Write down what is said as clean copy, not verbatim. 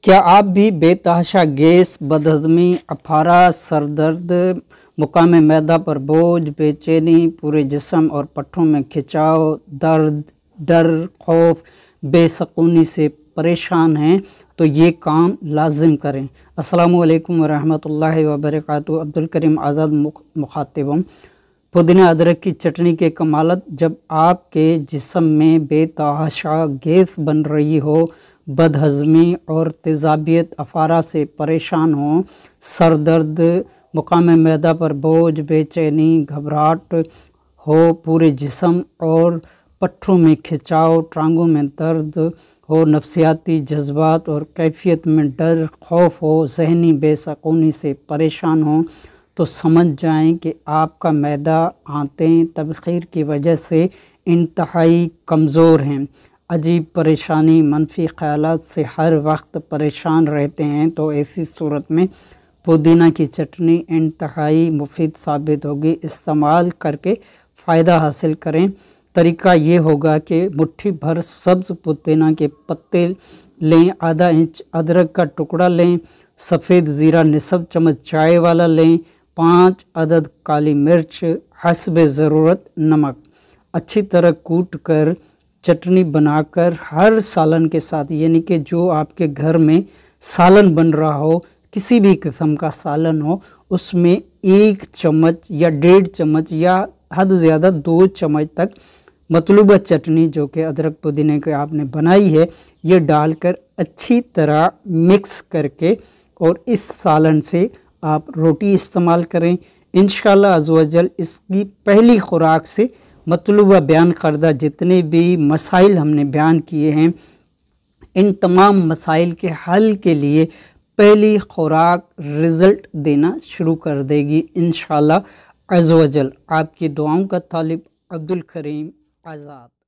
کیا آپ بھی بے تحاشا گیس، بدہضمی، افارہ، سر درد، مقام معدہ پر بوجھ، بے چینی، پورے جسم اور پٹھوں میں کھچاؤ، درد، ڈر، خوف، بے سکونی سے پریشان ہیں تو یہ کام لازم کریں۔ السلام علیکم ورحمۃ اللہ وبرکاتہ۔ عبدالکریم آزاد مخاطب ہوں۔ پودینہ ادرک کی چٹنی کے کمالات: جب آپ کے جسم میں بے تحاشا گیس بن رہی ہو، بد ہضمی اور تیزابیت، افارہ سے پریشان ہوں، سر درد، مقام معدہ پر بوجھ، بے چینی، گھبراہٹ ہو پورے جسم اور پٹھوں میں کھچاؤ، ٹانگوں میں درد ہو، نفسیاتی جذبات اور کیفیت میں ڈر، خوف ہو، ذہنی بے سکونی سے پریشان ہوں، تو سمجھ جائیں کہ آپ کا معدہ، آنتیں تبخیر کی وجہ سے انتہائی کمزور ہیں۔ عجیب پریشانی، منفی خیالات سے ہر وقت پریشان رہتے ہیں تو ایسی صورت میں پودینہ کی چٹنی انتہائی مفید ثابت ہوگی۔ استعمال کر کے فائدہ حاصل کریں۔ طریقہ یہ ہوگا کہ مٹھی بھر سبز پودینہ کے پتے لیں، آدھا انچ ادرک کا ٹکڑا لیں، سفید زیرہ نصف چمچ چائے والا لیں، 5 عدد کالی مرچ، حسب ضرورت نمک، اچھی طرح کوٹ کر چٹنی بنا کر ہر سالن کے ساتھ، یعنی کہ جو آپ کے گھر میں سالن بن رہا ہو، کسی بھی قسم کا سالن ہو، اس میں 1 چمچ یا 1.5 چمچ یا حد زیادہ 2 چمچ تک مطلوبہ چٹنی جو کہ ادرک پودینے کے آپ نے بنائی ہے، یہ ڈال کر اچھی طرح مکس کر کے اور اس سالن سے آپ روٹی استعمال کریں۔ انشاءاللہ عزوجل اس کی پہلی خوراک سے مطلوبہ بیان کردہ جتنے بھی مسائل ہم نے بیان کیے ہیں، ان تمام مسائل کے حل کے لیے پہلی خوراک رزلٹ دینا شروع کر دے گی انشاءاللہ عزوجل۔ آپ کی دعاؤں کا طالب، عبدالکریم آزاد۔